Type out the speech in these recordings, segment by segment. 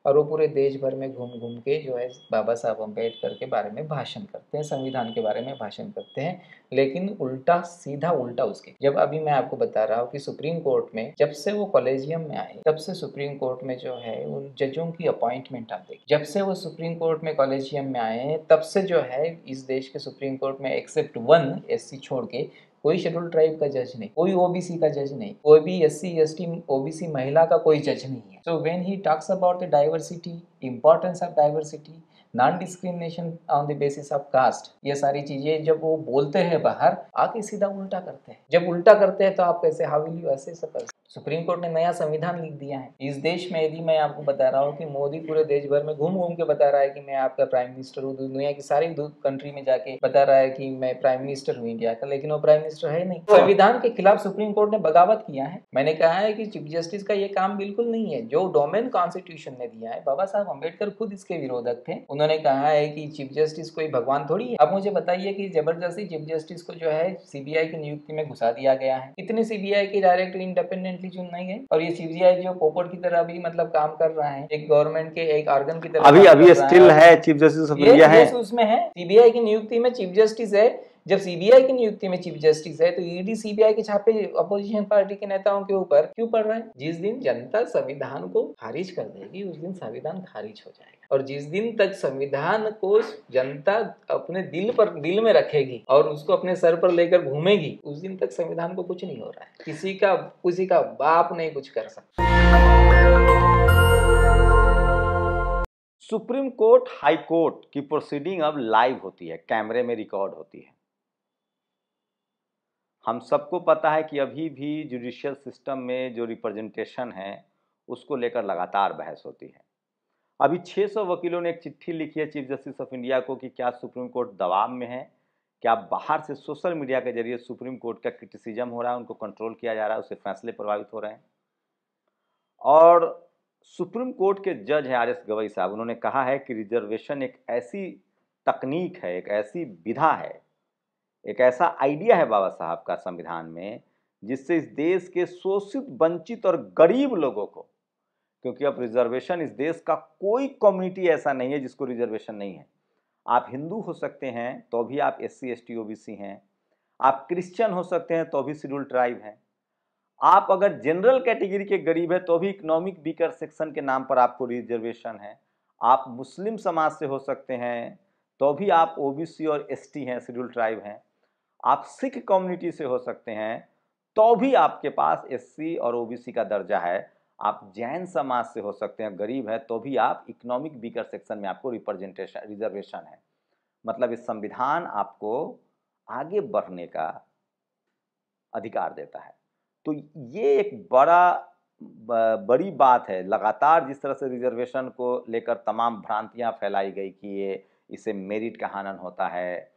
और वो पूरे देश भर में घूम घूम के जो है बाबा साहब अम्बेडकर के बारे में भाषण करते हैं, संविधान के बारे में भाषण करते हैं, लेकिन उल्टा सीधा उल्टा उसके। जब अभी मैं आपको बता रहा हूँ कि सुप्रीम कोर्ट में जब से वो कॉलेजियम में आए तब से सुप्रीम कोर्ट में जो है उन जजों की अपॉइंटमेंट आप देखिए, जब से वो सुप्रीम कोर्ट में कॉलेजियम में आए तब से जो है इस देश के सुप्रीम कोर्ट में एक्सेप्ट वन एससी छोड़ के कोई शेड्यूल ट्राइब का जज नहीं, कोई ओबीसी का जज नहीं, कोई भी एससी एसटी ओबीसी महिला का कोई जज नहीं है। So when he talks about the diversity, importance of diversity, non discrimination on the basis of caste, ये सारी चीजें जब वो बोलते हैं बाहर आके सीधा उल्टा करते हैं। जब उल्टा करते हैं तो आप कैसे, how will you assess a person? Supreme court ने नया संविधान लिख दिया है इस देश में। यदि मैं आपको बता रहा हूँ कि मोदी पूरे देश भर में घूम घूम के बता रहा है कि मैं आपका प्राइम मिनिस्टर हूँ, दुनिया की सारी कंट्री में जाके बता रहा है कि मैं प्राइम मिनिस्टर हूँ इंडिया का, लेकिन वो प्राइम मिनिस्टर है नहीं। संविधान के खिलाफ सुप्रीम कोर्ट ने बगावत किया है। मैंने कहा है कि चीफ जस्टिस का ये काम बिल्कुल नहीं है। जो डोमेन कॉन्स्टिट्यूशन ने दिया है, बाबा साहब अम्बेडकर खुद इसके विरोधक थे। उन्होंने कहा है कि चीफ जस्टिस कोई भगवान थोड़ी है। अब मुझे बताइए कि जबरदस्ती चीफ जस्टिस को जो है सीबीआई की नियुक्ति में घुसा दिया गया है। कितने सीबीआई की डायरेक्ट इंडिपेंडेंटली चुन नहीं है, और ये सीबीआई जो पोपट की तरह भी मतलब काम कर रहा है, एक गवर्नमेंट के एक ऑर्गन की तरह अभी काम अभी कर रहा स्टिल है, है। चीफ जस्टिस ऑफ इंडिया है। उसमें है सीबीआई की नियुक्ति में चीफ जस्टिस है। जब सीबीआई की नियुक्ति में चीफ जस्टिस है तो ईडी सीबीआई के छापे अपोजिशन पार्टी के नेताओं के ऊपर क्यों पड़ रहे हैं? जिस दिन जनता संविधान को खारिज कर देगी उस दिन संविधान खारिज हो जाएगा, और जिस दिन तक संविधान को जनता अपने दिल में रखेगी और उसको अपने सर पर लेकर घूमेगी उस दिन तक संविधान को कुछ नहीं हो रहा है। किसी का बाप नहीं कुछ कर सकता। सुप्रीम कोर्ट हाई कोर्ट की प्रोसीडिंग अब लाइव होती है, कैमरे में रिकॉर्ड होती है। हम सबको पता है कि अभी भी जुडिशियल सिस्टम में जो रिप्रेजेंटेशन है उसको लेकर लगातार बहस होती है। अभी 600 वकीलों ने एक चिट्ठी लिखी है चीफ जस्टिस ऑफ इंडिया को कि क्या सुप्रीम कोर्ट दबाव में है, क्या बाहर से सोशल मीडिया के जरिए सुप्रीम कोर्ट का क्रिटिसिज्म हो रहा है, उनको कंट्रोल किया जा रहा है, उससे फैसले प्रभावित हो रहे हैं। और सुप्रीम कोर्ट के जज हैं आर एस गवई साहब, उन्होंने कहा है कि रिजर्वेशन एक ऐसी तकनीक है, एक ऐसी विधा है, एक ऐसा आइडिया है बाबा साहब का संविधान में, जिससे इस देश के शोषित, वंचित और गरीब लोगों को, क्योंकि अब रिजर्वेशन, इस देश का कोई कम्युनिटी ऐसा नहीं है जिसको रिजर्वेशन नहीं है। आप हिंदू हो सकते हैं तो भी आप एससी एसटी ओबीसी हैं, आप क्रिश्चियन हो सकते हैं तो भी शेड्यूल ट्राइब हैं, आप अगर जनरल कैटेगरी के गरीब है तो भी इकोनॉमिक वीकर सेक्शन के नाम पर आपको रिजर्वेशन है, आप मुस्लिम समाज से हो सकते हैं तो भी आप ओबीसी और एसटी हैं, शेड्यूल ट्राइब हैं, आप सिख कम्युनिटी से हो सकते हैं तो भी आपके पास एससी और ओबीसी का दर्जा है, आप जैन समाज से हो सकते हैं, गरीब है तो भी आप इकोनॉमिक वीकर सेक्शन में आपको रिप्रेजेंटेशन, रिजर्वेशन है। मतलब इस संविधान आपको आगे बढ़ने का अधिकार देता है। तो ये एक बड़ी बात है। लगातार जिस तरह से रिजर्वेशन को लेकर तमाम भ्रांतियां फैलाई गई कि ये, इससे मेरिट का हनन होता है,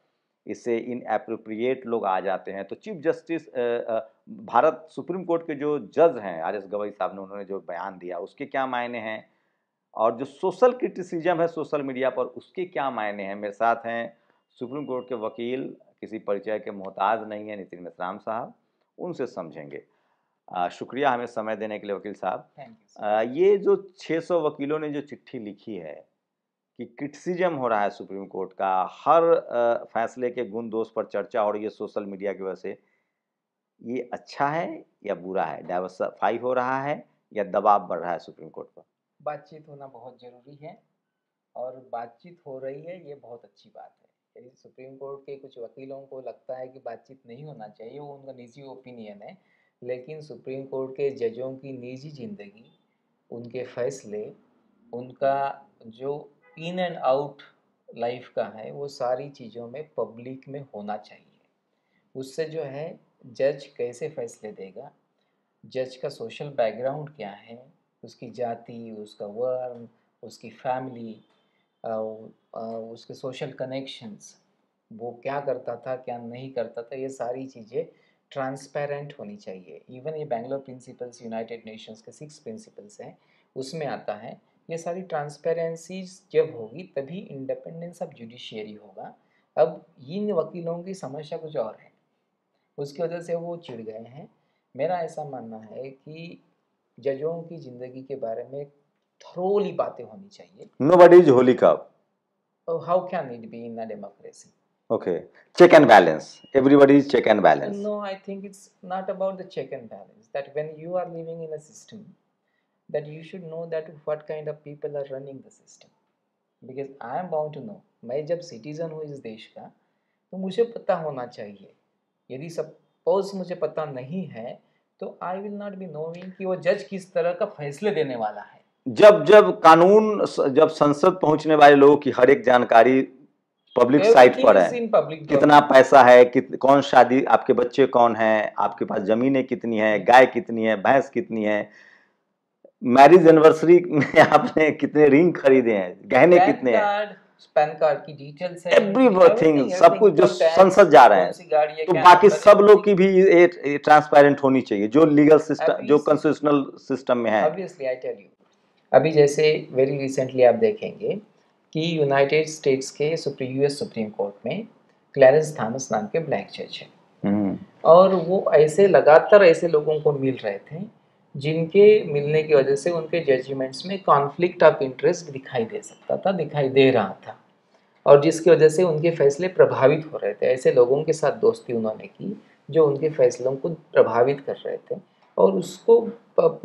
इससे इनएप्रोप्रिएट लोग आ जाते हैं, तो chief justice Bharat supreme court के जो जज हैं आर एस गवई साहब ने, उन्होंने जो बयान दिया उसके क्या मायने हैं, और जो सोशल क्रिटिसिज्म है सोशल मीडिया पर उसके क्या मायने हैं। मेरे साथ हैं सुप्रीम कोर्ट के वकील, किसी परिचय के मोहताज नहीं है, नितिन मिश्राम साहब, उनसे समझेंगे। शुक्रिया हमें समय देने के लिए वकील साहब। ये जो 600 वकीलों ने जो चिट्ठी लिखी है कि क्रिटिसिज्म हो रहा है सुप्रीम कोर्ट का, हर फैसले के गुण दोष पर चर्चा हो रही है सोशल मीडिया की वजह से, ये अच्छा है या बुरा है? डाइवर्सिफाई हो रहा है या दबाव बढ़ रहा है सुप्रीम कोर्ट पर? बातचीत होना बहुत जरूरी है और बातचीत हो रही है, ये बहुत अच्छी बात है। यदि सुप्रीम कोर्ट के कुछ वकीलों को लगता है कि बातचीत नहीं होना चाहिए, वो उनका निजी ओपिनियन है, लेकिन सुप्रीम कोर्ट के जजों की निजी जिंदगी, उनके फैसले, उनका जो इन एंड आउट लाइफ का है, वो सारी चीज़ों में पब्लिक में होना चाहिए। उससे जो है जज कैसे फैसले देगा, जज का सोशल बैकग्राउंड क्या है, उसकी जाति, उसका वर्ण, उसकी फैमिली, उसके सोशल कनेक्शंस, वो क्या करता था क्या नहीं करता था, ये सारी चीज़ें ट्रांसपेरेंट होनी चाहिए। इवन ये बैंगलोर प्रिंसिपल्स, यूनाइटेड नेशंस के 6 प्रिंसिपल्स हैं, उसमें आता है। ये सारी ट्रांसपेरेंसी जब होगी तभी इंडिपेंडेंस ऑफ जुडिशियरी होगा। अब इन वकीलों की समस्या कुछ और है, उसकी वजह से वो चिढ़ गए हैं। मेरा ऐसा मानना है कि जजों की ज़िंदगी के बारे में थरोली बातें होनी चाहिए। Nobody is holy cow. How can it be in a democracy? Okay. Check and balance. Everybody is check and balance. No, I think it's not about the check and balance. That when you are living in a system, that you should know that what kind of people are running the system. Because I am bound to know. मैं जब citizen हूँ इस देश का, तो मुझे पता होना चाहिए। यदि सपोज मुझे पता नहीं है, तो I will not be knowing कि वो जज किस तरह का फैसले देने वाला है। जब जब कानून जब संसद पहुंचने वाले लोगों की हर एक जानकारी पब्लिक साइट पर है, कितना पैसा है, कौन शादी, आपके बच्चे कौन हैं, आपके पास जमीनें कितनी हैं, गाय कितनी है, भैंस कितनी है, मैरिज एनिवर्सरी में आपने कितने रिंग खरीदे हैं, गहने कितने हैं, पैन कार्ड की डिटेल्स है, एवरीथिंग, सब कुछ जो संसद जा रहे हैं, तो बाकी सब लोग की भी ट्रांसपेरेंट होनी चाहिए जो लीगल सिस्टम, जो कॉन्स्टिट्यूशनल सिस्टम में है। ऑब्वियसली आई टेल यू, अभी जैसे वेरी रिसेंटली आप देखेंगे कि यूनाइटेड स्टेट्स के यूएस सुप्रीम कोर्ट में क्लैरेंस थॉमस नाम के ब्लैक जज हैं, और वो ऐसे लगातार ऐसे लोगों को मिल रहे थे जिनके मिलने की वजह से उनके जजमेंट्स में कॉन्फ्लिक्ट ऑफ इंटरेस्ट दिखाई दे सकता था, दिखाई दे रहा था, और जिसकी वजह से उनके फैसले प्रभावित हो रहे थे। ऐसे लोगों के साथ दोस्ती उन्होंने की जो उनके फैसलों को प्रभावित कर रहे थे, और उसको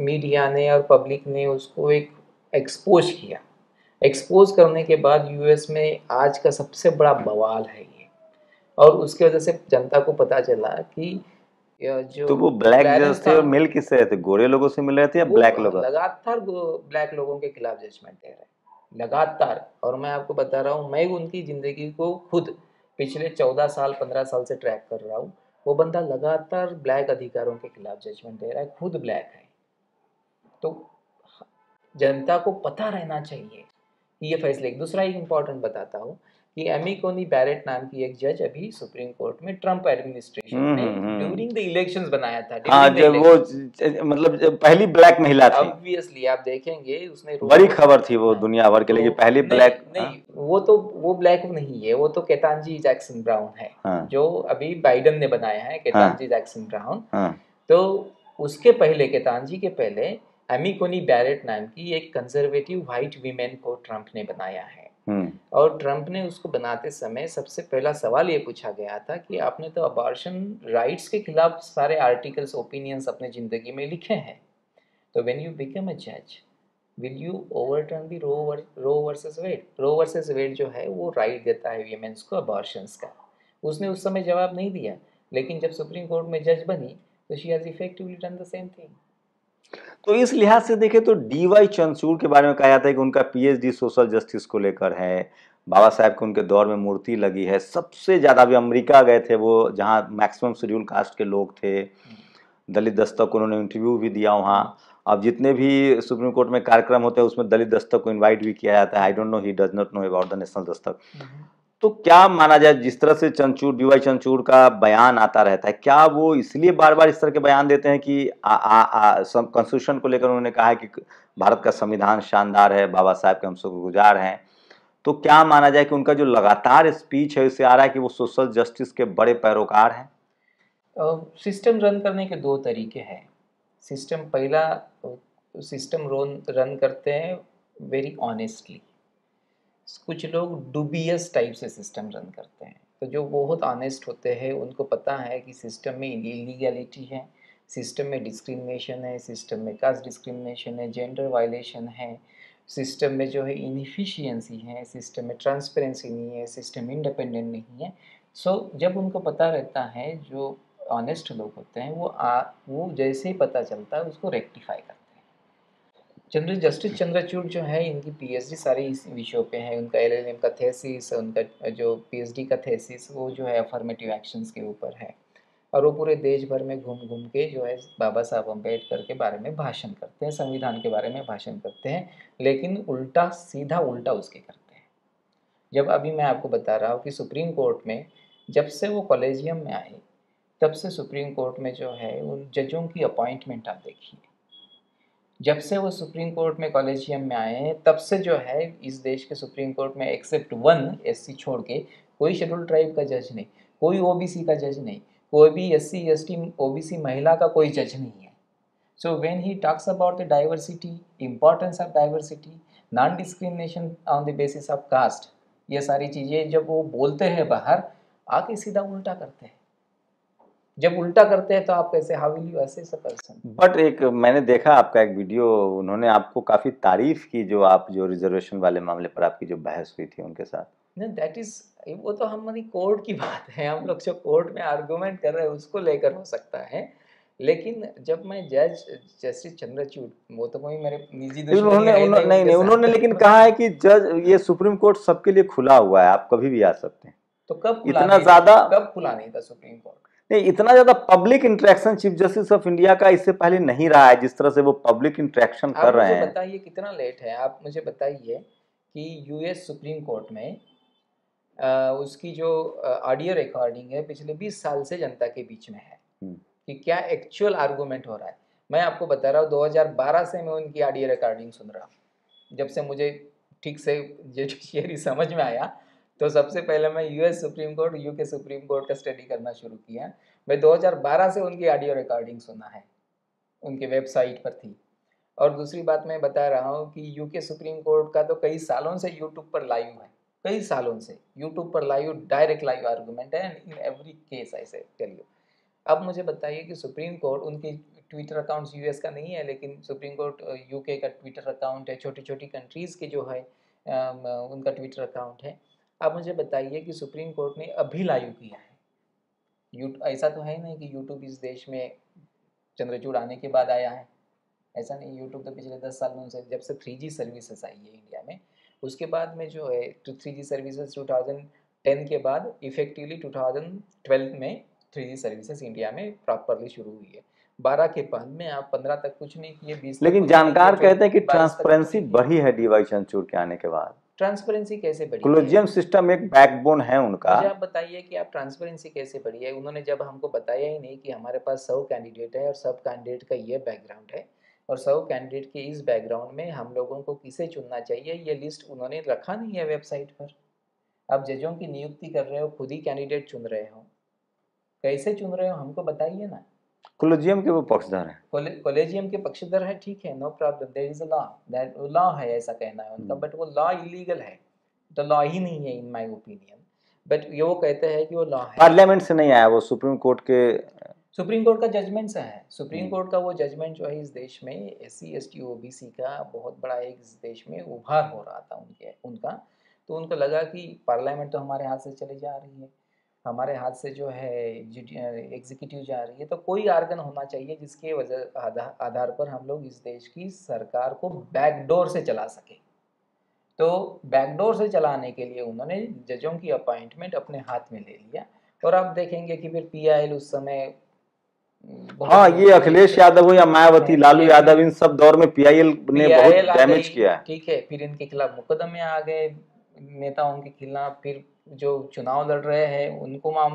मीडिया ने और पब्लिक ने उसको एक एक्सपोज किया। एक्सपोज करने के बाद यूएस में आज का सबसे बड़ा बवाल है ये, और उसकी वजह से जनता को पता चला कि जो तो वो ब्लैक जज थे, मिल किससे रहे थे, गोरे लोगों से मिल रहे थे या ब्लैक लोग? लगातार ब्लैक लोगों के खिलाफ जजमेंट दे रहे लगातार। और मैं आपको बता रहा हूँ, मैं उनकी ज़िंदगी को खुद पिछले 14 साल 15 साल से ट्रैक कर रहा हूँ। वो बंदा लगातार ब्लैक अधिकारों के खिलाफ जजमेंट दे रहा है, खुद ब्लैक है। तो जनता को पता रहना चाहिए कि ये फैसले। एक दूसरा एक इम्पॉर्टेंट बताता हूँ कि एमी कोनी बैरेट नाम की एक जज अभी सुप्रीम कोर्ट में ट्रम्प एडमिनिस्ट्रेशन ने ड्यूरिंग द इलेक्शंस बनाया था। हाँ, जब वो मतलब जब पहली ब्लैक महिला थी, ऑब्वियसली आप देखेंगे उसने बड़ी खबर थी वो दुनिया भर के लिए, पहली ब्लैक। नहीं, वो ब्लैक नहीं है, वो तो केतांजी जैक्सन ब्राउन है। हाँ। जो अभी बाइडन ने बनाया है, केतांजी जैक्सन ब्राउन। हाँ। तो उसके पहले, केतांजी के पहले एमी कोनी बैरेट नाम की एक कंजर्वेटिव व्हाइट वीमेन को ट्रम्प ने बनाया है। और ट्रम्प ने उसको बनाते समय सबसे पहला सवाल ये पूछा गया था कि आपने तो अबॉर्शन राइट्स के खिलाफ सारे आर्टिकल्स, ओपिनियंस अपने जिंदगी में लिखे हैं, तो व्हेन यू बिकम अ जज will you overturn the Roe versus Wade? Roe versus Wade जो है वो राइट देता है वीमेंस को अबॉर्शंस का। उसने उस समय जवाब नहीं दिया, लेकिन जब सुप्रीम कोर्ट में जज बनी तो she has effectively done the same thing. तो इस लिहाज से देखें तो डीवाई चंद्रचूड़ के बारे में कहा जाता है कि उनका पीएचडी सोशल जस्टिस को लेकर है, बाबा साहब के उनके दौर में मूर्ति लगी है, सबसे ज़्यादा अभी अमेरिका गए थे वो, जहाँ मैक्सिमम शेड्यूल कास्ट के लोग थे, दलित दस्तक, उन्होंने इंटरव्यू भी दिया वहाँ। अब जितने भी सुप्रीम कोर्ट में कार्यक्रम होते हैं उसमें दलित दस्तक को इनवाइट भी किया जाता है। I don't know, he does not know about the national Dastak. तो क्या माना जाए, जिस तरह से चंद्रचूड़, डीवाई चंद्रचूड़ का बयान आता रहता है, क्या वो इसलिए बार बार इस तरह के बयान देते हैं कि कॉन्स्टिट्यूशन को लेकर उन्होंने कहा है कि भारत का संविधान शानदार है, बाबा साहब के हम शुक्रगुजार हैं, तो क्या माना जाए कि उनका जो लगातार स्पीच है उससे आ रहा है कि वो सोशल जस्टिस के बड़े पैरोकार हैं? सिस्टम रन करने के दो तरीके हैं। सिस्टम, पहला सिस्टम रन करते हैं वेरी ऑनेस्टली। कुछ लोग डुबियस टाइप से सिस्टम रन करते हैं। तो जो बहुत ऑनेस्ट होते हैं उनको पता है कि सिस्टम में इलीगैलिटी है, सिस्टम में डिस्क्रिमिनेशन है, सिस्टम में कास्ट डिस्क्रिमिनेशन है, जेंडर वायलेशन है, सिस्टम में जो है इनएफिशिएंसी है, सिस्टम में ट्रांसपेरेंसी नहीं है, सिस्टम इंडिपेंडेंट नहीं है। सो जब उनको पता रहता है, जो ऑनेस्ट लोग होते हैं वो जैसे ही पता चलता है उसको रेक्टिफाई करते हैं। जस्टिस चंद्रचूड़ जो है, इनकी पीएचडी सारी इस विषयों पे है। उनका एलएलएम का थेसिस, उनका जो पीएचडी का थेसिस वो जो है अफर्मेटिव एक्शंस के ऊपर है, और वो पूरे देश भर में घूम घूम के जो है बाबा साहब अम्बेडकर के बारे में भाषण करते हैं, संविधान के बारे में भाषण करते हैं, लेकिन उल्टा सीधा उल्टा उसके करते हैं। जब अभी मैं आपको बता रहा हूँ कि सुप्रीम कोर्ट में जब से वो कॉलेजियम में आए, तब से सुप्रीम कोर्ट में जो है उन जजों की अपॉइंटमेंट आप देखिए। जब से वो सुप्रीम कोर्ट में कॉलेजियम में आए हैं, तब से जो है इस देश के सुप्रीम कोर्ट में एक्सेप्ट 1 एससी छोड़ के कोई शेड्यूल ट्राइब का जज नहीं, कोई ओबीसी का जज नहीं, कोई भी एससी एसटी ओबीसी महिला का कोई जज नहीं है। So when he talks about the diversity, importance of diversity, non-discrimination on the basis of caste, ये सारी चीज़ें जब वो बोलते हैं बाहर, आके सीधा उल्टा करते हैं। जब उल्टा करते हैं तो आप कैसे, how will you assess a person? But एक मैंने देखा आपका एक वीडियो, उन्होंने आपको काफी तारीफ की, जो आप जो रिजर्वेशन वाले मामले पर आपकी जो बहस हुई थी उनके साथ। नहीं, दैट इज, वो तो हमारी कोर्ट की बात है, हम लोग जो कोर्ट में आर्गुमेंट कर रहे हैं उसको लेकर हो सकता है। लेकिन जब मैं जज जस्टिस चंद्रचूड़, वो तो कोई मेरे निजी दुश्मनी उन्होंने है उन्होंने नहीं नहीं उनके नहीं साथ। उन्होंने लेकिन कहा है कि जज, ये सुप्रीम कोर्ट सबके लिए खुला हुआ है, आप कभी भी आ सकते हैं। तो कब खुला इतना नहीं ज्यादा था, कब खुला नहीं था सुप्रीम कोर्ट? नहीं, इतना ज्यादा public interaction chief justice of India का इससे पहले नहीं रहा है, जिस तरह से वो पब्लिक इंटरेक्शन कर आप रहे मुझे हैं। बताइए कितना लेट है, आप मुझे बताइए कि यूएस सुप्रीम कोर्ट में उसकी जो ऑडियो रिकॉर्डिंग है पिछले 20 साल से जनता के बीच में है कि क्या एक्चुअल आर्गूमेंट हो रहा है। मैं आपको बता रहा हूँ 2012 से मैं उनकी ऑडियो रिकॉर्डिंग सुन रहा हूँ। जब से मुझे ठीक से जुडिशरी समझ में आया तो सबसे पहले मैं US supreme court, UK supreme court का स्टडी करना शुरू किया। मैं 2012 से उनकी ऑडियो रिकॉर्डिंग सुना है, उनके वेबसाइट पर थी। और दूसरी बात मैं बता रहा हूँ कि यूके सुप्रीम कोर्ट का तो कई सालों से यूट्यूब पर लाइव है, कई सालों से यूट्यूब पर लाइव, डायरेक्ट लाइव आर्गूमेंट है इन एवरी केस, आई से टेल यू। अब मुझे बताइए कि सुप्रीम कोर्ट, उनकी ट्विटर अकाउंट्स यूएस का नहीं है लेकिन सुप्रीम कोर्ट यूके का ट्विटर अकाउंट है, छोटी छोटी कंट्रीज़ के जो है उनका ट्विटर अकाउंट है। अब मुझे बताइए कि सुप्रीम कोर्ट ने अभी लाइव किया है, ऐसा तो है नहीं कि यूट्यूब इस देश में चंद्रचूड़ आने के बाद आया है, ऐसा नहीं। यूट्यूब तो पिछले 10 सालों से, जब से 3G सर्विसेज आई है इंडिया में, उसके बाद में जो है 3G सर्विसेज 2010 के बाद इफेक्टिवली 2012 में 3G सर्विसेज इंडिया में प्रॉपरली शुरू हुई है। 12 के बाद में आप 15 तक कुछ नहीं किए, 20 तक लेकिन कुछ नहीं जानकार किए, कहते हैं कि 22 तक कुछ ट्रांसपेरेंसी नहीं किया। बढ़ी है डीवाई चंद्रचूड़ के आने के बाद। ट्रांसपेरेंसी कैसे बढ़ी है? कोलेजियम सिस्टम एक बैकबोन है उनका। मुझे आप बताइए कि आप ट्रांसपेरेंसी कैसे बढ़ी है? उन्होंने जब हमको बताया ही नहीं कि हमारे पास 100 कैंडिडेट है और सब कैंडिडेट का ये बैकग्राउंड है और 100 कैंडिडेट के इस बैकग्राउंड में हम लोगों को किसे चुनना चाहिए, ये लिस्ट उन्होंने रखा नहीं है वेबसाइट पर। आप जजों की नियुक्ति कर रहे हो, खुद ही कैंडिडेट चुन रहे हो, कैसे चुन रहे हो हमको बताइए ना। कोलेजियम के वो पक्षधर हैं। कॉलेजियम के पक्षधर है, ठीक है, no problem, there is a law, that law है ऐसा कहना है उनका, बट वो लॉ इलीगल है, तो लॉ ही नहीं है इन माय ओपिनियन। बट ये वो कहते हैं कि वो लॉ है। पार्लियामेंट से नहीं आया, वो सुप्रीम कोर्ट के, सुप्रीम कोर्ट का जजमेंट से है। सुप्रीम कोर्ट का वो जजमेंट जो है इस देश में एससी एसटी ओबीसी का बहुत बड़ा एक इस देश में उभार हो रहा था उनका, तो उनको लगा कि पार्लियामेंट तो हमारे हाथ से चली जा रही है, हमारे हाथ से जो है एग्जीक्यूटिव जा रही है, तो कोई आर्गन होना चाहिए जिसके वजह आधार पर हम लोग इस देश की सरकार को बैकडोर से चला सके। तो बैकडोर से चलाने के लिए उन्होंने जजों की अपॉइंटमेंट अपने हाथ में ले लिया। और आप देखेंगे कि फिर पीआईएल उस समय, हाँ, ये अखिलेश यादव हो या मायावती, लालू यादव, इन सब दौर में पीआईएल ने बहुत डैमेज किया है। ठीक है, फिर इनके खिलाफ मुकदमे आ गए नेताओं के खिलाफ, फिर जो चुनाव लड़ रहे हैं उनको हम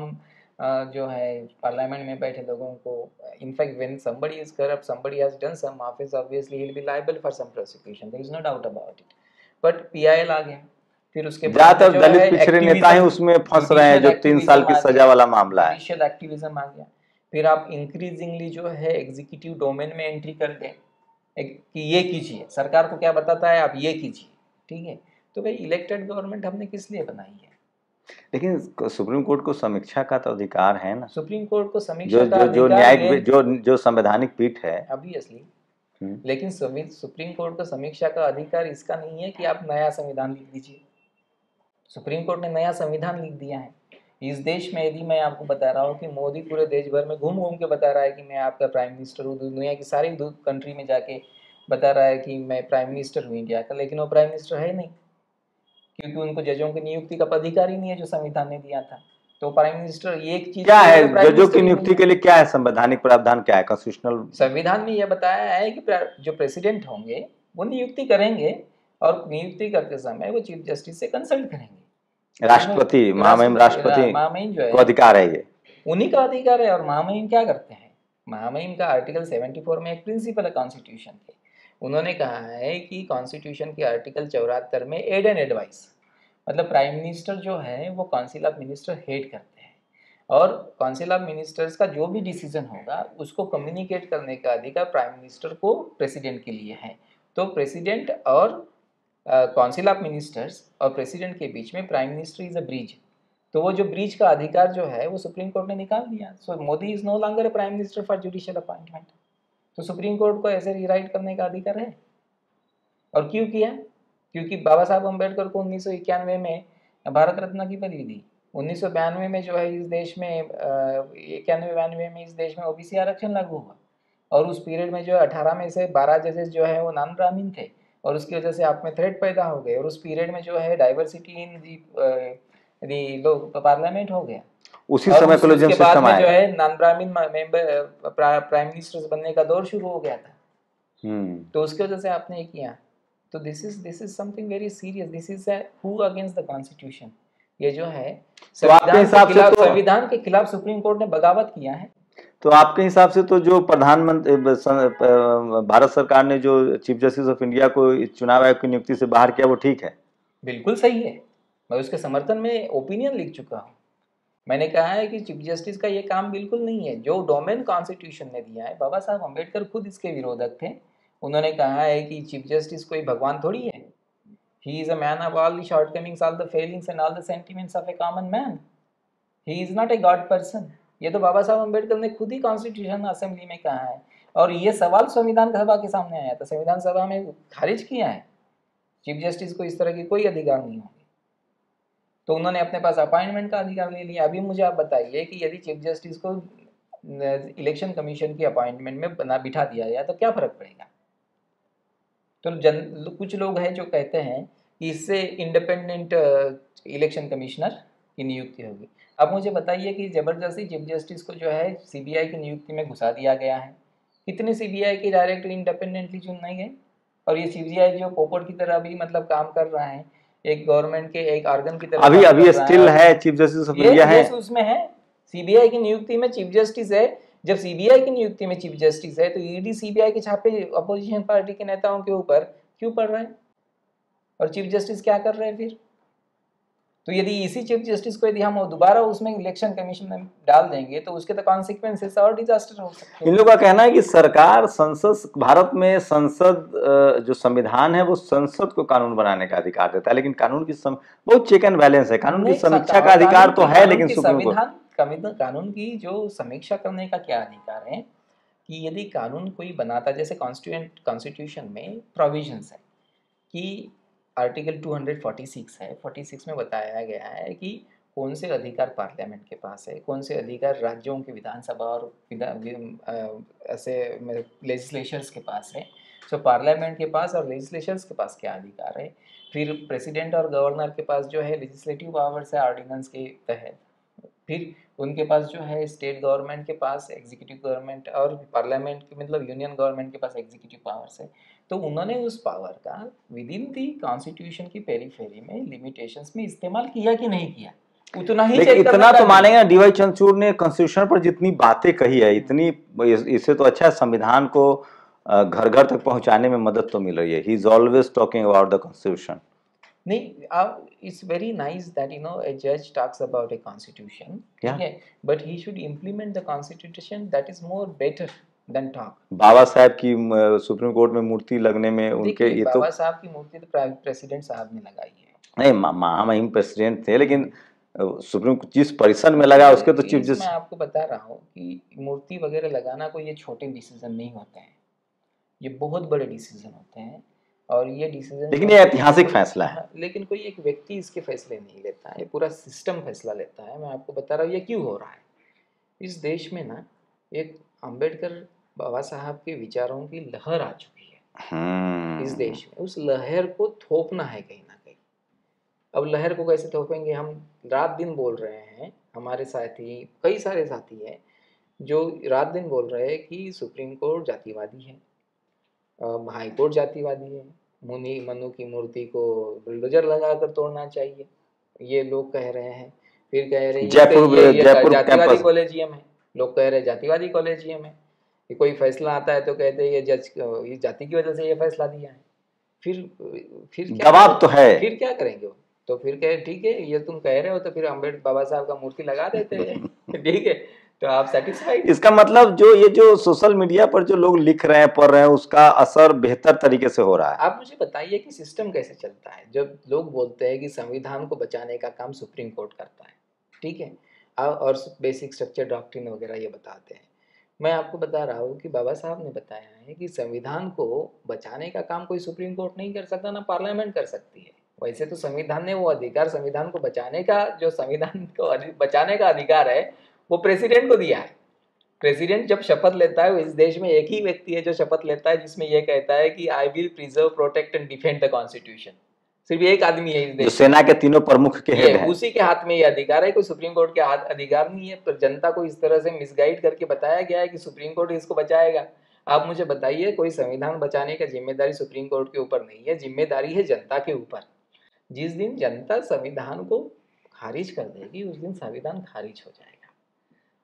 जो है पार्लियामेंट में बैठे लोगों को, in fact when somebody is corrupt, somebody has done some offense, obviously he'll be liable for some prosecution, there is no doubt about it, but PIL आ गया। फिर उसके बाद ज्यादातर दलित पिछड़े नेता ही उसमें फंस रहे हैं, जो 3 साल की सजा वाला मामला है। जुडिशियल एक्टिविज्म आ गया। फिर आप इंक्रीजिंगली जो है एग्जीक्यूटिव डोमेन में एंट्री कर गए कि ये कीजिए, सरकार को क्या बताता है, आप ये कीजिए, ठीक है। तो भाई इलेक्टेड गवर्नमेंट हमने किस लिए बनाई है? लेकिन सुप्रीम कोर्ट को समीक्षा का तो अधिकार है ना। सुप्रीम कोर्ट को समीक्षा का जो अधिकार न्यायिक जो संवैधानिक पीठ है, ऑब्वियसली, लेकिन सुप्रीम कोर्ट को समीक्षा का अधिकार इसका नहीं है कि आप नया संविधान लिख दीजिए। सुप्रीम कोर्ट ने नया संविधान लिख दिया है इस देश में। यदि मैं आपको बता रहा हूँ कि मोदी पूरे देश भर में घूम घूम के बता रहा है कि मैं आपका प्राइम मिनिस्टर हूँ, दुनिया की सारी कंट्री में जाके बता रहा है कि मैं प्राइम मिनिस्टर हूँ इंडिया का, लेकिन वो प्राइम मिनिस्टर है नहीं, क्योंकि उनको जजों की नियुक्ति का अधिकार ही नहीं है जो संविधान ने दिया था। तो प्राइम मिनिस्टर ये एक चीज क्या है, जजों की नियुक्ति के लिए क्या है संवैधानिक प्रावधान, क्या है कॉन्स्टिट्यूशनल? संविधान में यह बताया है कि जो प्रेसिडेंट होंगे वो नियुक्ति करेंगे और नियुक्ति करते समय वो चीफ जस्टिस से कंसल्ट करेंगे। राष्ट्रपति, महामहिम राष्ट्रपति महामहिम जो है को अधिकार है, ये उन्हीं का अधिकार है। और महामहिम क्या करते हैं? महामहिम का आर्टिकल 74 में एक प्रिंसिपल है कॉन्स्टिट्यूशन के, उन्होंने कहा है कि कॉन्स्टिट्यूशन के आर्टिकल 74 में एड एंड एडवाइस, मतलब प्राइम मिनिस्टर जो है वो काउंसिल ऑफ मिनिस्टर हेड करते हैं और काउंसिल ऑफ मिनिस्टर्स का जो भी डिसीजन होगा उसको कम्युनिकेट करने का अधिकार प्राइम मिनिस्टर को प्रेसिडेंट के लिए है। तो प्रेसिडेंट और काउंसिल ऑफ मिनिस्टर्स और प्रेसिडेंट के बीच में prime minister is a bridge. तो वो जो ब्रिज का अधिकार जो है वो सुप्रीम कोर्ट ने निकाल दिया। So Modi is no longer prime minister for judicial appointment. तो सुप्रीम कोर्ट को ऐसे रिराइट करने का अधिकार है। और क्यों किया? क्योंकि बाबा साहब अम्बेडकर को 1991 में भारत रत्न की पदवी दी। 1992 में जो है इस देश में 91-92 में इस देश में ओबीसी आरक्षण लागू हुआ। और उस पीरियड में जो है 18 में से 12 जजेस जो है वो नॉन ब्राह्मीण थे और उसकी वजह से आप में थ्रेट पैदा हो गए। और उस पीरियड में जो है डाइवर्सिटी इन दी लोग पार्लियामेंट हो गया। उसी और समय कोलिजियम उसके बाद सिस्टम में जो आया। है non Brahmin member prime ministers बनने का दौर शुरू हो गया था। तो उसकी वजह से आपने ये किया। तो this is something very serious. This is who against the constitution. ये जो है तो आपके हिसाब से तो संविधान के खिलाफ सुप्रीम कोर्ट ने बगावत किया है। तो आपके हिसाब से तो जो प्रधानमंत्री भारत सरकार ने जो चीफ जस्टिस ऑफ इंडिया को चुनाव आयोग की नियुक्ति से बाहर किया वो ठीक है? बिल्कुल सही है। मैं उसके समर्थन में ओपिनियन लिख चुका हूँ। मैंने कहा है कि चीफ जस्टिस का ये काम बिल्कुल नहीं है। जो डोमेन कॉन्स्टिट्यूशन ने दिया है, बाबा साहब अम्बेडकर खुद इसके विरोधक थे। उन्होंने कहा है कि चीफ जस्टिस कोई भगवान थोड़ी है। He is a man of all the shortcomings, all the Fehling's and all the sentiments of A common man. He is not a god person. ये तो बाबा साहब अम्बेडकर ने खुद ही कॉन्स्टिट्यूशन असेंबली में कहा है। और ये सवाल संविधान सभा के सामने आया था, संविधान सभा में खारिज किया है। चीफ जस्टिस को इस तरह की कोई अधिकार नहीं होंगे। तो उन्होंने अपने पास अपॉइंटमेंट का अधिकार ले लिया। अभी मुझे आप बताइए कि यदि चीफ जस्टिस को इलेक्शन कमीशन की अपॉइंटमेंट में बना बिठा दिया गया तो क्या फर्क पड़ेगा? तो कुछ लोग हैं जो कहते हैं कि इससे इंडिपेंडेंट इलेक्शन कमिश्नर की नियुक्ति होगी। अब मुझे बताइए कि जबरदस्ती चीफ जस्टिस को जो है सीबीआई की नियुक्ति में घुसा दिया गया है। कितने सीबीआई के डायरेक्टर इंडिपेंडेंटली चुन नहीं गए? और ये सीबीआई जो पोपट की तरह भी मतलब काम कर रहा है, एक गवर्नमेंट के एक ऑर्गन की तरह अभी स्टिल है चीफ जस्टिस ऑफ इंडिया है। उसमें है सीबीआई की नियुक्ति में चीफ जस्टिस है। जब सीबीआई की नियुक्ति में चीफ जस्टिस है तो ईडी सीबीआई के छापे अपोजिशन पार्टी के नेताओं के ऊपर क्यों पड़ रहे हैं? और चीफ जस्टिस क्या कर रहे हैं फिर? तो यदि इसी चीफ जस्टिस को यदि हम दोबारा उसमें इलेक्शन कमीशन में डाल देंगे तो उसके तो कॉन्सिक्वेंसेस और डिजास्टर हो सकते हैं। इन लोगों का कहना है कि सरकार संसद, भारत में संसद जो संविधान है वो संसद को कानून बनाने का अधिकार देता है, लेकिन कानून की बहुत चेक एंड बैलेंस है। कानून की समीक्षा का अधिकार तो है, लेकिन सुप्रीम कोर्ट कानून की जो समीक्षा करने का क्या अधिकार है कि यदि कानून कोई बनाता, जैसे कॉन्स्टिट्यूशन में प्रोविजंस है कि आर्टिकल 246 है, 46 में बताया गया है कि कौन से अधिकार पार्लियामेंट के पास है, कौन से अधिकार राज्यों की विधानसभा और ऐसे लेजिस्लेचर्स के पास है। सो पार्लियामेंट के पास और लेजिस्लेचर्स के पास क्या अधिकार है। फिर प्रेसिडेंट और गवर्नर के पास जो है लेजिस्लेटिव पावर्स है ऑर्डिनेंस के तहत। फिर उनके पास जो है स्टेट गवर्नमेंट के पास एग्जीक्यूटिव गवर्नमेंट और पार्लियामेंट के मतलब यूनियन गवर्नमेंट के पास एग्जीक्यूटिव पावर्स है। तो उन्होंने उस पावर का विद इन दी कॉन्स्टिट्यूशन की पेरीफेरी में लिमिटेशंस में इस्तेमाल किया कि नहीं किया, उतना ही लेकिन इतना तो मानेगा डीवाई चंद्रचूड़ ने कॉन्स्टिट्यूशन पर जितनी बातें कही है, इतनी इससे तो अच्छा संविधान को घर घर तक पहुंचाने में मदद तो मिल रही है। He is always talking about the constitution. नहीं, it's very nice that a judge talks about a constitution, but he should implement the constitution. That is more better than talk. बाबा साहब की सुप्रीम कोर्ट में मूर्ति लगने में उनके ये तो बाबा साहब की मूर्ति तो प्रेसिडेंट साहब ने लगाई है। नहीं, महामहिम प्रेसिडेंट थे, लेकिन सुप्रीम जिस परिसर में लगा उसके तो चीफ जस्टिस। मैं आपको बता रहा हूँ कि मूर्ति वगैरह लगाना कोई ये छोटे डिसीजन नहीं होते हैं, ये बहुत बड़े डिसीजन होते हैं। और ये डिसीजन, लेकिन ये ऐतिहासिक फैसला है। लेकिन कोई एक व्यक्ति इसके फैसले नहीं लेता है, पूरा सिस्टम फैसला लेता है। मैं आपको बता रहा हूँ ये क्यों हो रहा है। इस देश में ना एक अम्बेडकर बाबा साहब के विचारों की लहर आ चुकी है इस देश में। उस लहर को थोपना है कहीं ना कहीं। अब लहर को कैसे थोपेंगे? हम रात दिन बोल रहे हैं, हमारे साथी कई सारे साथी हैं जो रात दिन बोल रहे हैं कि सुप्रीम कोर्ट जातिवादी है, हाई कोर्ट जातिवादी है, मनु की मूर्ति को बुलडोजर लगाकर तोड़ना चाहिए, ये लोग कह रहे हैं। फिर कह रहे हैं जयपुर जातिवादी कॉलेजियम है, लोग कह रहे हैं जातिवादी कॉलेजियम है। ये कोई फैसला आता है तो कहते हैं ये जज ये जाति की वजह से ये फैसला दिया है। फिर क्या दबाव तो है। फिर क्या करेंगे वो? तो फिर कहे ठीक है, ये तुम कह रहे हो तो फिर अम्बेडकर बाबा साहब का मूर्ति लगा देते हैं। ठीक है, तो आप सेटिस्फाइड। इसका मतलब जो ये जो सोशल मीडिया पर जो लोग लिख रहे हैं, पढ़ रहे हैं, उसका असर बेहतर तरीके से हो रहा है। आप मुझे बताइए कि सिस्टम कैसे चलता है जब लोग बोलते हैं कि संविधान को बचाने का काम सुप्रीम कोर्ट करता है, ठीक है, और बेसिक स्ट्रक्चर डॉक्ट्रिन वगैरह ये बताते हैं। मैं आपको बता रहा हूँ कि बाबा साहब ने बताया है कि संविधान को बचाने का काम कोई सुप्रीम कोर्ट नहीं कर सकता, ना पार्लियामेंट कर सकती है। वैसे तो संविधान ने वो अधिकार, संविधान को बचाने का, जो संविधान को बचाने का अधिकार है वो प्रेसिडेंट को दिया है। प्रेसिडेंट जब शपथ लेता है, इस देश में एक ही व्यक्ति है जो शपथ लेता है जिसमें यह कहता है कि I will preserve, protect and defend the constitution. सिर्फ एक आदमी है इस देश, जो सेना के तीनों प्रमुख के हेड हैं। उसी के हाथ में ये अधिकार है, कोई सुप्रीम कोर्ट के हाथ अधिकार नहीं है। पर जनता को इस तरह से मिसगाइड करके बताया गया है कि सुप्रीम कोर्ट इसको बचाएगा। आप मुझे बताइए, कोई संविधान बचाने का जिम्मेदारी सुप्रीम कोर्ट के ऊपर नहीं है, जिम्मेदारी है जनता के ऊपर। जिस दिन जनता संविधान को खारिज कर देगी उस दिन संविधान खारिज हो जाएगा,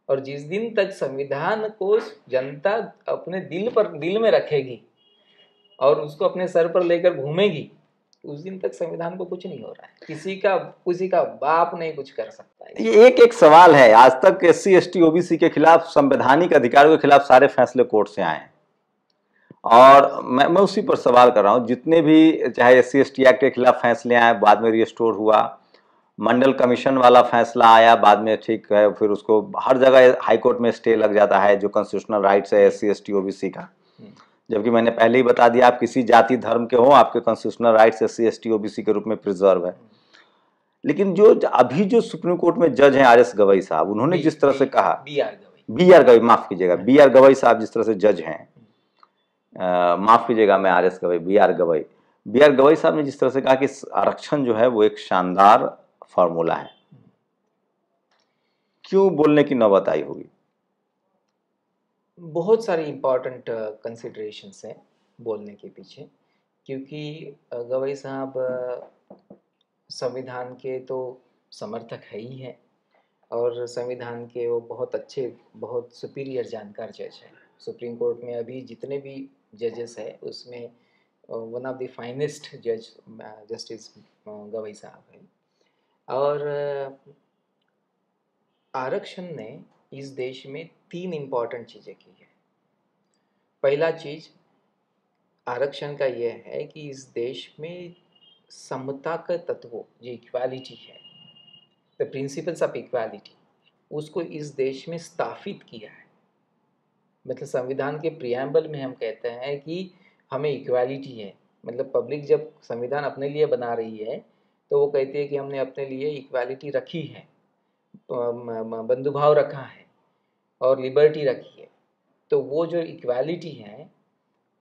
और जिस दिन तक संविधान को जनता अपने दिल में रखेगी और उसको अपने सर पर लेकर घूमेगी, उस दिन तक संविधान को कुछ नहीं हो रहा है। किसी का बाप नहीं कुछ कर सकता है। ये एक सवाल है, आज तक SC ST OBC के खिलाफ, संवैधानिक अधिकारों के खिलाफ सारे फैसले कोर्ट से आए हैं, और मैं उसी पर सवाल कर रहा हूँ। जितने भी चाहे SC ST एक्ट के खिलाफ फैसले आए, बाद में रिस्टोर हुआ, मंडल कमीशन वाला फैसला आया, बाद में ठीक है, फिर उसको हर जगह हाई कोर्ट में स्टे लग जाता है जो कॉन्स्टिट्यूशनल राइट्स है SC ST OBC का। जबकि मैंने पहले ही बता दिया, आप किसी जाति धर्म के हो, आपके constitutional rights SC ST OBC के रूप में प्रिजर्व है। लेकिन जो अभी जो सुप्रीम कोर्ट में जज हैं RS गवई साहब, उन्होंने जिस तरह से कहा, BR गवई, माफ कीजिएगा, BR गवई साहब जिस तरह से जज हैं, माफ कीजिएगा, मैं RS गवई, BR गवई साहब ने जिस तरह से कहा कि आरक्षण जो है वो एक शानदार फॉर्मूला है, क्यों बोलने की नौबत आई होगी? बहुत सारी इंपॉर्टेंट कंसिडरेशंस हैं बोलने के पीछे, क्योंकि गवई साहब संविधान के तो समर्थक है ही हैं, और संविधान के वो बहुत अच्छे, बहुत सुपीरियर जानकार जज हैं। सुप्रीम कोर्ट में अभी जितने भी जजेस हैं उसमें वन ऑफ द फाइनेस्ट जज जस्टिस गवई साहब हैं। और आरक्षण ने इस देश में 3 इम्पॉर्टेंट चीज़ें की है। पहला चीज़ आरक्षण का यह है कि इस देश में समता का तत्व, जो इक्वालिटी है, द प्रिंसिपल्स ऑफ इक्वालिटी, उसको इस देश में स्थापित किया है। मतलब संविधान के प्रियम्बल में हम कहते हैं कि हमें इक्वालिटी है, मतलब पब्लिक जब संविधान अपने लिए बना रही है तो वो कहती है कि हमने अपने लिए इक्वालिटी रखी है, बंधुभाव रखा है और लिबर्टी रखी है। तो वो जो इक्वालिटी है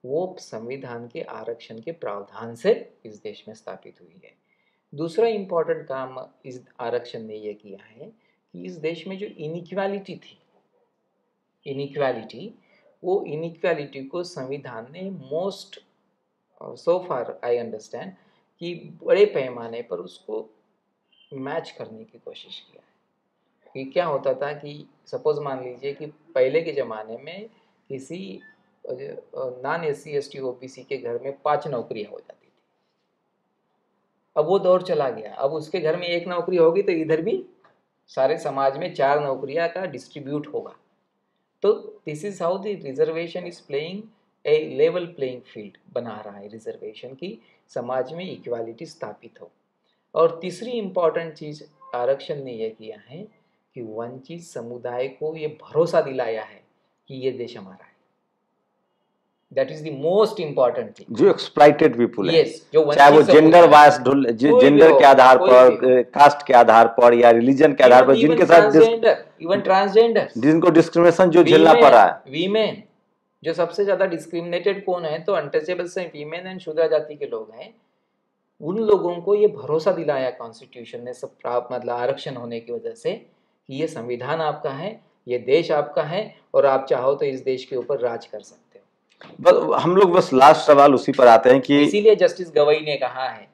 वो संविधान के आरक्षण के प्रावधान से इस देश में स्थापित हुई है। दूसरा इम्पॉर्टेंट काम इस आरक्षण ने यह किया है कि इस देश में जो इनइक्वालिटी थी, वो इनइक्वालिटी को संविधान ने most so far I understand कि बड़े पैमाने पर उसको मैच करने की कोशिश किया है। कि क्या होता था कि सपोज मान लीजिए कि पहले के ज़माने में किसी नॉन SC ST OBC के घर में 5 नौकरियां हो जाती थी। अब वो दौर चला गया, अब उसके घर में 1 नौकरी होगी तो इधर भी सारे समाज में 4 नौकरियां का डिस्ट्रीब्यूट होगा। तो this is how the reservation is playing a level playing field बना रहा है रिजर्वेशन की, समाज में इक्वालिटी स्थापित हो। और तीसरी इम्पॉर्टेंट चीज़ आरक्षण ने यह किया है कि वंचित समुदाय को ये भरोसा दिलाया है कि ये देश हमारा है। That is the most important thing. जो एक्सप्लॉइटेड पीपुल है, जो चाहे वो जेंडर वाइज, जेंडर के आधार पर, कास्ट के आधार पर या रिलीजन के आधार पर, जिनके साथ इवन ट्रांसजेंडर, जिनको डिस्क्रिमिनेशन जो झेलना पड़ा है, वीमेन, जो सबसे ज्यादा डिस्क्रिमिनेटेड कौन है तो अनटचेबल्स हैं, वीमेन एंड शूद्र जाति के लोग हैं। उन लोगों को ये भरोसा दिलाया कॉन्स्टिट्यूशन ने, सब मतलब आरक्षण होने की वजह से, कि ये संविधान आपका है, ये देश आपका है और आप चाहो तो इस देश के ऊपर राज कर सकते हो। हम लोग बस लास्ट सवाल उसी पर आते हैं कि इसीलिए जस्टिस गवई ने कहा है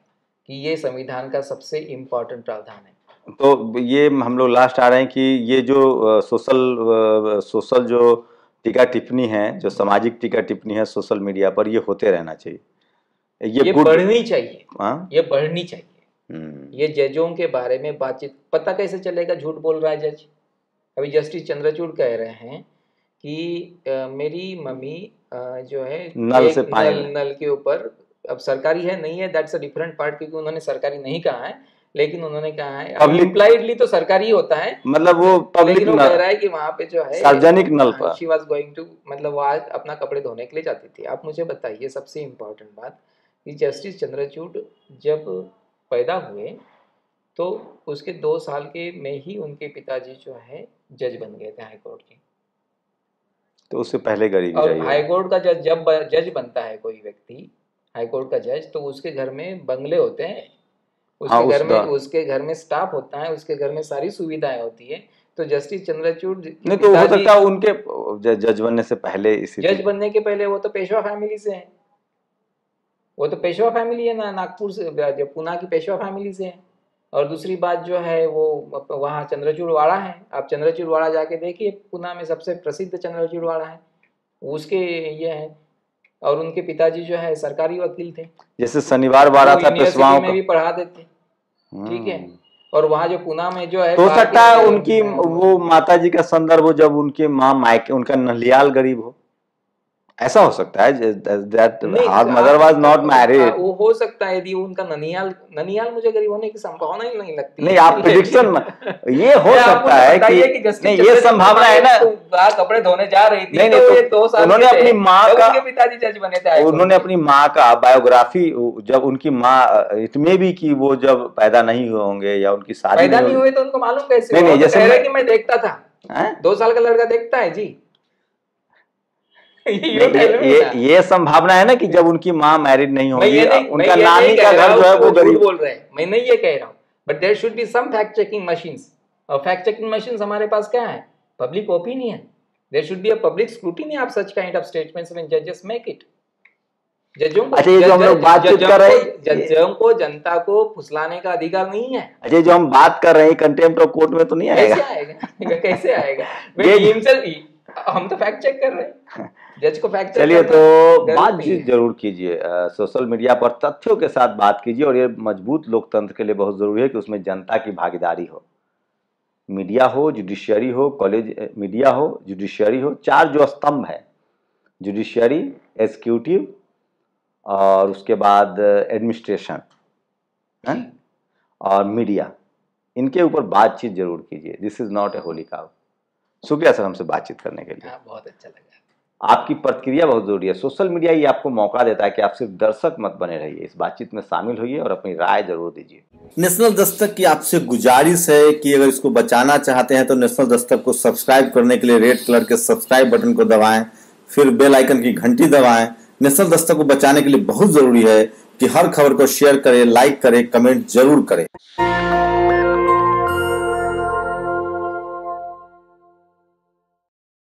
कि ये संविधान का सबसे इम्पोर्टेंट प्रावधान है। तो ये हम लोग लास्ट आ रहे हैं कि ये जो सोशल जो टीका टिप्पणी है, जो सामाजिक टीका टिप्पणी है सोशल मीडिया पर, ये होते रहना चाहिए, ये बढ़नी चाहिए। ये बढ़नी चाहिए। ये जजों के बारे में बातचीत, पता कैसे चलेगा झूठ बोल रहा है जज? अभी जस्टिस चंद्रचूड़ कह रहे हैं कि मेरी मम्मी जो है नल से नल के ऊपर, अब सरकारी है नहीं है दैट्स अ डिफरेंट पार्ट, क्योंकि उन्होंने सरकारी नहीं कहा है, लेकिन उन्होंने कहा है इम्प्लाइडली तो सरकारी होता है, मतलब वो पब्लिक नल कह रहा है कि वहां पे जो है सार्वजनिक नल पर शी वाज गोइंग टू, मतलब वो आज अपना कपड़े धोने के लिए जाती थी। आप मुझे बताइए सबसे इम्पोर्टेंट बात कि जस्टिस चंद्रचूड़ जब पैदा हुए तो उसके 2 साल के में ही उनके पिताजी जो है जज बन गए थे हाईकोर्ट के। तो उससे पहले गरीबी और हाईकोर्ट का जज, जब जज बनता है कोई व्यक्ति हाईकोर्ट का जज, तो उसके घर में बंगले होते हैं, उसके घर में स्टाफ होता है, उसके घर में सारी सुविधाएं होती है। तो जस्टिस चंद्रचूड़ नहीं, तो हो सकता है उनके जज बनने से पहले, इसी जज बनने के पहले वो तो पेशवा फैमिली से है, वो तो पेशवा फैमिली है ना, नागपुर से, जो पुणे की पेशवा फैमिली से है। और दूसरी बात जो है वो वहाँ चंद्रचूड़वाड़ा है, आप चंद्रचूड़वाड़ा जाके देखिए, पुणे में सबसे प्रसिद्ध चंद्रचूड़वाड़ा है, उसके ये है। और उनके पिताजी जो है सरकारी वकील थे, जैसे शनिवार वाड़ा था पेशवाओं में भी पढ़ा देते, ठीक है। और वहाँ जो पुणे में जो है, हो सकता है उनकी वो माता जी का संदर्भ हो, जब उनकी माँ मायके, उनका नलियाल गरीब हो, ऐसा हो सकता है। That her mother was not married, वो हो सकता है यदि उनका ननियाल मुझे गरीब होने की संभावना ही नहीं लगती। नहीं, आप प्रेडिक्शन ये हो सकता है कि नहीं, ये संभावना है ना, कपड़े धोने जा रही थी, नहीं, तो ये 2 साल उन्होंने अपनी माँ का, उनके पिताजी जज बने थे, उन्होंने अपनी माँ का बायोग्राफी, जब उनकी माँ इसमें भी कि वो जब पैदा नहीं हुए होंगे या उनकी शादी पैदा नहीं हुए तो उनको मालूम कैसे? नहीं, जैसे कि मैं देखता था 2 साल का लड़का देखता है जी। ये संभावना है ना कि जब उनकी माँ मैरिड नहीं होगी, उनका नानी का घर जो है वो गरीब बोल रहे हैं, मैं नहीं ये कह रहा हूँ, but there should be some fact checking machines. और फैक्ट चेकिंग मशीन्स हमारे पास क्या है? Public opinion. There should be a public scrutiny of such kind of statements when जजेस मेक इट। जजों को, अच्छा, ये जो हम लोग बातचीत कर रहे हैं, जजों को जनता को फुसलाने का अधिकार नहीं है। अच्छा, जो हम बात कर रहे हैं कंटेम्प्ट ऑफ कोर्ट में तो नहीं आएगा? कैसे आएगा? हम तो फैक्ट चेक कर रहे हैं, जज को फैक्ट चेक। चलिए, तो बातचीत जरूर कीजिए, सोशल मीडिया पर तथ्यों के साथ बात कीजिए, और ये मजबूत लोकतंत्र के लिए बहुत जरूरी है कि उसमें जनता की भागीदारी हो। मीडिया हो, जुडिशियरी हो, कॉलेज मीडिया हो, जुडिशियरी हो, 4 जो स्तंभ है, जुडिशियरी, एग्जीक्यूटिव और उसके बाद एडमिनिस्ट्रेशन और मीडिया, इनके ऊपर बातचीत जरूर कीजिए। This is not a Holi cow. शुक्रिया सर हमसे बातचीत करने के लिए। बहुत अच्छा लगा। आपकी प्रतिक्रिया बहुत जरूरी है। सोशल मीडिया ये आपको मौका देता है कि आप सिर्फ दर्शक मत बने रहिए, इस बातचीत में शामिल होइए और अपनी राय जरूर दीजिए। नेशनल दस्तक की आपसे गुजारिश है कि अगर इसको बचाना चाहते हैं तो नेशनल दस्तक को सब्सक्राइब करने के लिए रेड कलर के सब्सक्राइब बटन को दबाएं, फिर बेल आइकन की घंटी दबाएं। नेशनल दस्तक को बचाने के लिए बहुत जरूरी है कि हर खबर को शेयर करें, लाइक करें, कमेंट जरूर करें।